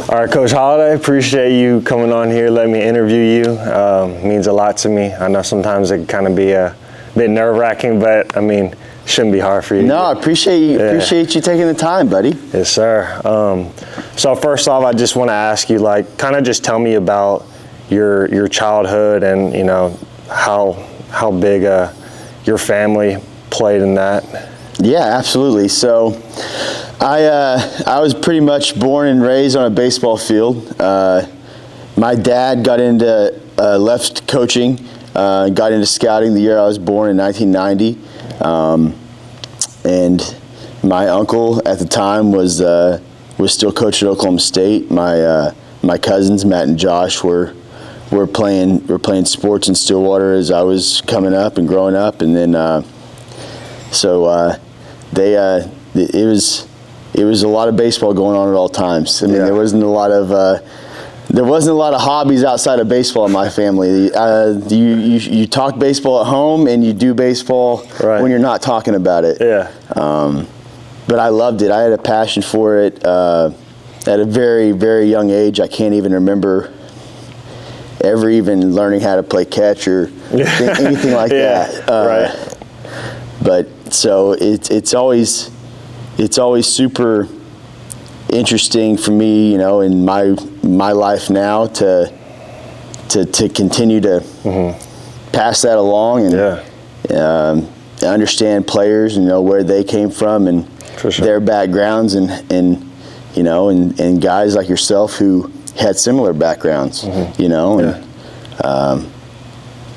All right, Coach Holiday, appreciate you coming on here, letting me interview you. Means a lot to me. I know sometimes it can kind of be a bit nerve-wracking, but I mean, shouldn't be hard for you. No, I appreciate you. Yeah. Appreciate you taking the time, buddy. Yes, sir. So first off, I just want to ask you, like, kind of just tell me about your childhood and how big your family played in that. Yeah, absolutely. So I was pretty much born and raised on a baseball field. My dad got into left coaching, got into scouting the year I was born in 1990. And my uncle at the time was still coaching at Oklahoma State. My cousins Matt and Josh were playing sports in Stillwater as I was coming up and growing up, and then it was a lot of baseball going on at all times. I mean, there wasn't a lot of hobbies outside of baseball in my family. You talk baseball at home and you do baseball when you're not talking about it. Yeah. But I loved it. I had a passion for it at a very, very young age. I can't even remember ever even learning how to play catch or anything like that. Right. But so it's always super interesting for me, in my life now to continue to pass that along and understand players, where they came from and their backgrounds and guys like yourself who had similar backgrounds,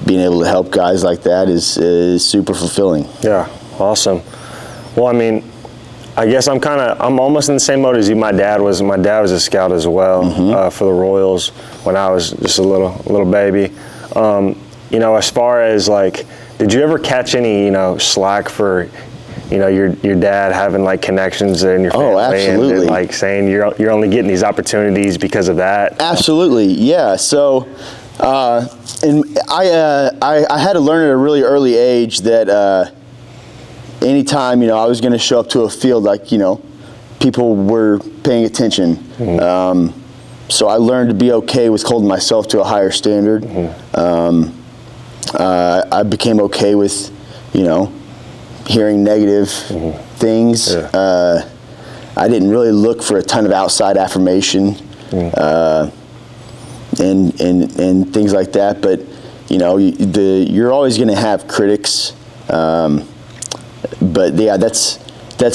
being able to help guys like that is super fulfilling. Yeah, awesome. Well, I mean, I guess I'm almost in the same mode as you. My dad was a scout as well for the Royals when I was just a little baby. As far as like, did you ever catch any slack for your dad having like connections in your family? Oh, absolutely. And like saying you're only getting these opportunities because of that? Absolutely, yeah. So, and I had to learn at a really early age that anytime I was going to show up to a field, like people were paying attention. So I learned to be okay with holding myself to a higher standard. I became okay with hearing negative things. I didn't really look for a ton of outside affirmation and things like that. But you're always going to have critics. But yeah, that's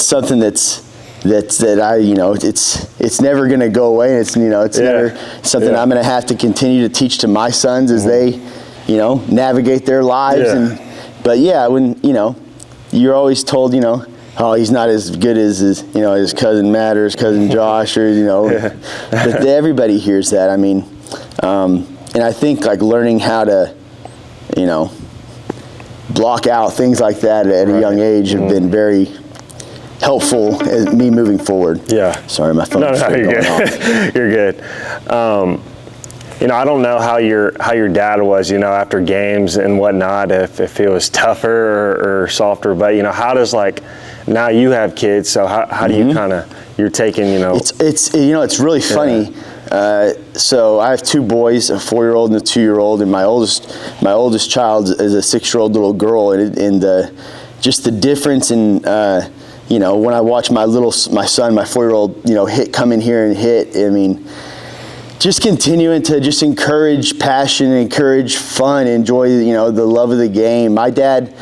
something that I it's never going to go away. It's never something I'm going to have to continue to teach to my sons as they navigate their lives. But yeah, when you're always told oh, he's not as good as his cousin Matt or his cousin Josh or but everybody hears that. I mean, and I think like learning how to block out things like that at a young age have been very helpful as me moving forward. Yeah. Sorry, my phone's you're going good. off. You're good. I don't know how your dad was, after games and whatnot, if it was tougher or softer, but how does now you have kids, so how do you you're taking, It's really funny. So I have two boys, a 4-year-old and a 2-year-old, and my oldest child is a 6-year-old little girl, and just the difference in when I watch my son, my 4-year-old, come in here and hit. I mean, just continuing to just encourage passion, encourage fun, enjoy the love of the game. My dad,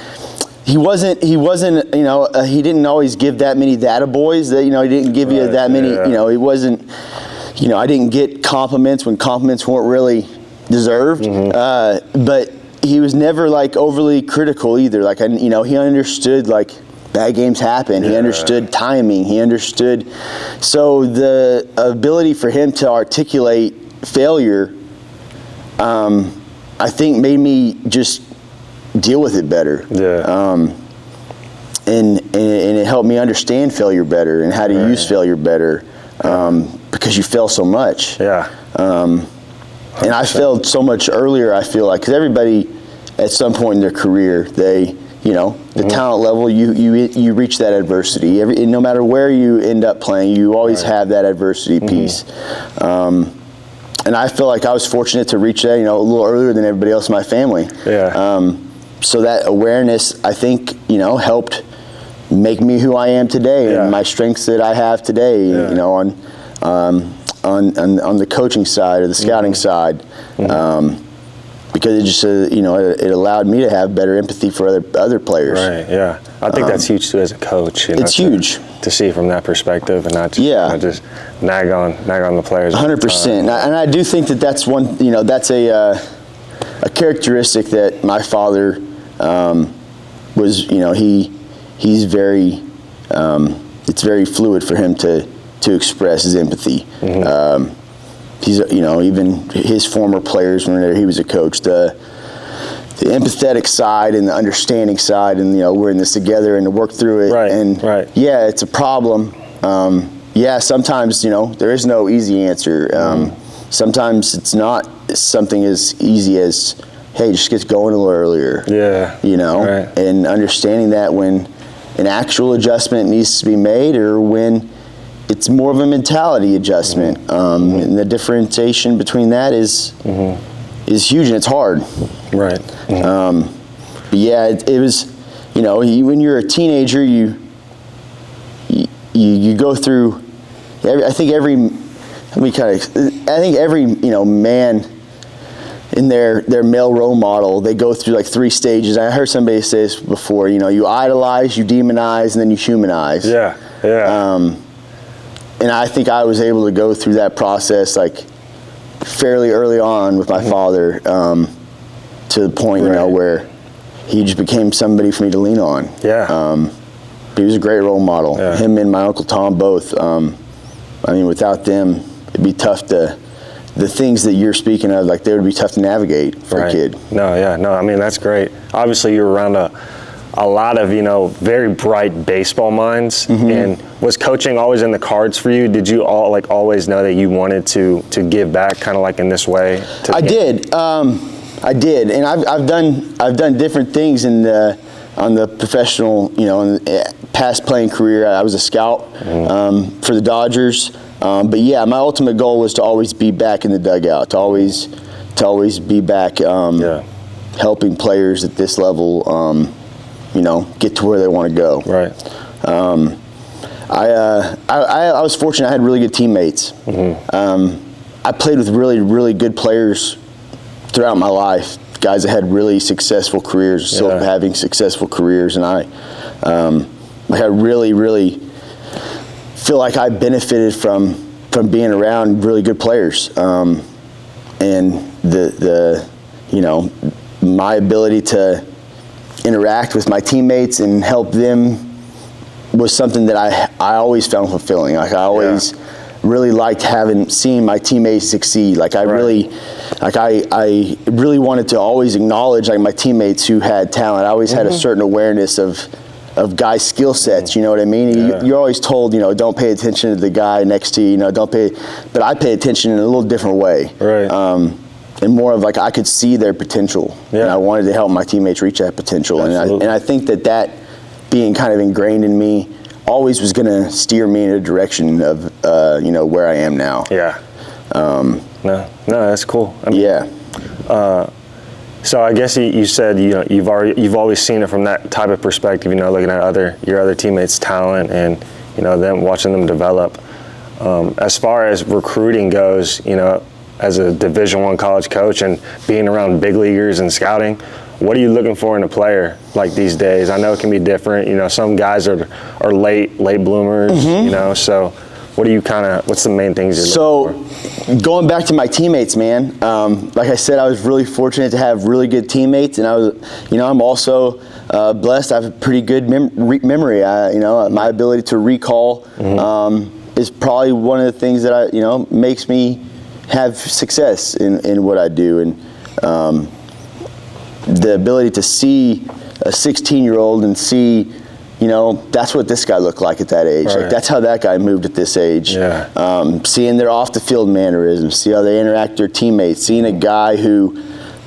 he didn't always give that many data boys. That he didn't give you that many. He wasn't. I didn't get compliments when compliments weren't really deserved. But he was never overly critical either. He understood bad games happen. He understood timing. He understood. So the ability for him to articulate failure, I think, made me just deal with it better. And it helped me understand failure better and how to use failure better. Because you fail so much. And I failed so much earlier, I feel like, because everybody at some point in their career, they the talent level, you reach that adversity. No matter where you end up playing, you always have that adversity piece. And I feel like I was fortunate to reach that, a little earlier than everybody else in my family. Yeah. So that awareness, I think, helped make me who I am today, and my strengths that I have today. On the coaching side or the scouting side. Because it just, it allowed me to have better empathy for other players. Right. Yeah. I think that's huge too as a coach. It's huge to see from that perspective and not just nag on the players. 100%. And I do think that's one. That's a characteristic that my father was. He's very. It's very fluid for him to express his empathy. He's, even his former players, when he was a coach, the empathetic side and the understanding side, and we're in this together and to work through it. Right. Yeah, it's a problem. Sometimes there is no easy answer. Sometimes it's not something as easy as, hey, just get going a little earlier. Yeah. And understanding that when an actual adjustment needs to be made, or when it's more of a mentality adjustment, and the differentiation between that is huge, and it's hard. Right. But yeah, it was, when you're a teenager, you go through. I think every man in their male role model, they go through like 3 stages. I heard somebody say this before. You idolize, you demonize, and then you humanize. Yeah. And I think I was able to go through that process like fairly early on with my father, to the point where he just became somebody for me to lean on. Yeah. He was a great role model. Yeah. Him and my Uncle Tom both. Without them, it'd be tough to. The things that you're speaking of, like, they would be tough to navigate for a kid. No, that's great. Obviously, you're around a lot of, very bright baseball minds. And was coaching always in the cards for you? Did you always know that you wanted to give back, kind of like in this way? I did, and I've done different things on the professional, in the past playing career. I was a scout for the Dodgers. But yeah, my ultimate goal was to always be back in the dugout, to always be back helping players at this level, get to where they want to go. Right. I was fortunate. I had really good teammates. I played with really, really good players throughout my life, guys that had really successful careers, still having successful careers, and I really, really feel like I benefited from being around really good players, and my ability to interact with my teammates and help them was something that I always found fulfilling. Like, I always really liked seeing my teammates succeed. Like, I really wanted to always acknowledge my teammates who had talent. I always had a certain awareness of guys' skill sets, you know what I mean? You're always told, don't pay attention to the guy next to you, but I pay attention in a little different way. Right. And more of I could see their potential, and I wanted to help my teammates reach that potential. And I think that being kind of ingrained in me always was going to steer me in a direction of, where I am now. Yeah. No, that's cool. So I guess you said you've always seen it from that type of perspective, looking at your other teammates' talent and them watching them develop. As far as recruiting goes, as a Division I college coach and being around big leaguers and scouting, what are you looking for in a player like these days? I know it can be different. Some guys are late bloomers. So what do you what's the main things you're looking for? Going back to my teammates, man, like I said, I was really fortunate to have really good teammates, and I'm also blessed. I have a pretty good memory. My ability to recall is probably one of the things that makes me have success in what I do, and the ability to see a 16-year-old and see, that's what this guy looked like at that age. Right. Like, that's how that guy moved at this age. Seeing their off-the-field mannerisms, see how they interact with their teammates, seeing a guy who,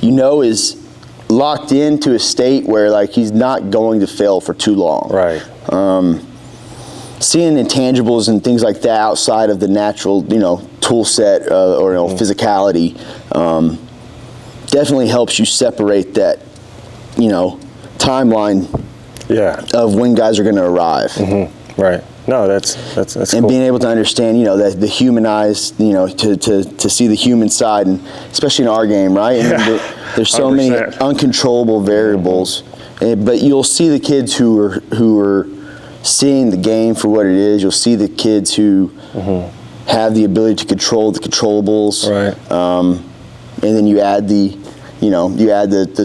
is locked into a state where like he's not going to fail for too long. Right. Seeing intangibles and things like that outside of the natural, tool set or physicality definitely helps you separate that, timeline of when guys are going to arrive. Mm-hmm. Right. No, that's and cool. being able to understand, that the humanized, to see the human side, and especially in our game, right? And there's so 100%. Many uncontrollable variables, but you'll see the kids who are seeing the game for what it is. You'll see the kids who have the ability to control the controllables, right? And then you add the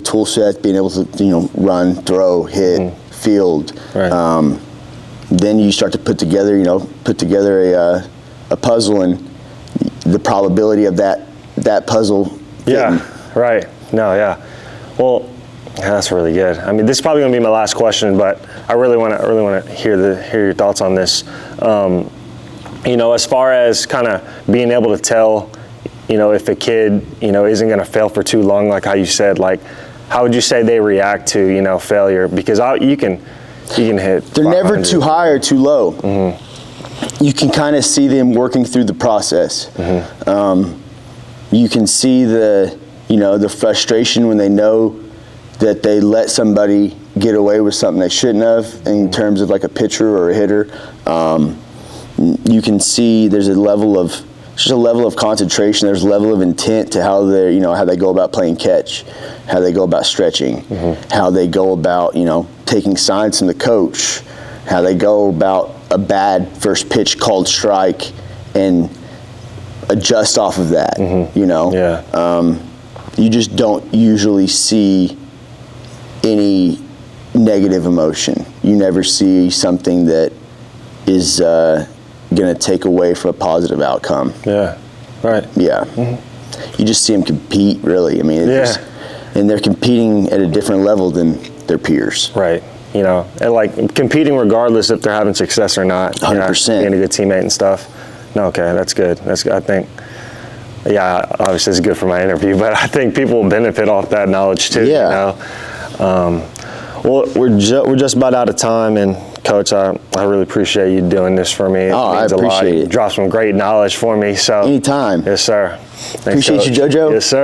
tool set, being able to run, throw, hit, field. Right. Then you start to put together a puzzle, and the probability of that puzzle fitting. Yeah. Right. No. Yeah. Well, that's really good. I mean, this is probably going to be my last question, but I really want to hear your thoughts on this. As far as kind of being able to tell, if a kid, isn't going to fail for too long, like how you said, like, how would you say they react to, failure? Because you can hit. They're never too high or too low. Mm-hmm. You can kind of see them working through the process. Mm-hmm. You can see the frustration when they know that they let somebody get away with something they shouldn't have in terms of like a pitcher or a hitter. You can see there's a level of concentration. There's a level of intent to how they go about playing catch, how they go about stretching, how they go about taking signs from the coach, how they go about a bad first pitch called strike and adjust off of that. Yeah. You just don't usually see any negative emotion. You never see something that is going to take away from a positive outcome. Yeah, right. Yeah. Mm-hmm. You just see them compete, really. I mean, and they're competing at a different level than their peers. Right. And like competing regardless if they're having success or not. 100%. Being a good teammate and stuff. No, okay, that's good. I think, obviously it's good for my interview, but I think people will benefit off that knowledge too. Yeah. Well, we're just about out of time, and Coach, I really appreciate you doing this for me. I appreciate it. You dropped some great knowledge for me. So anytime. Yes, sir. Thanks, appreciate Coach. you, JoJo. Yes, sir.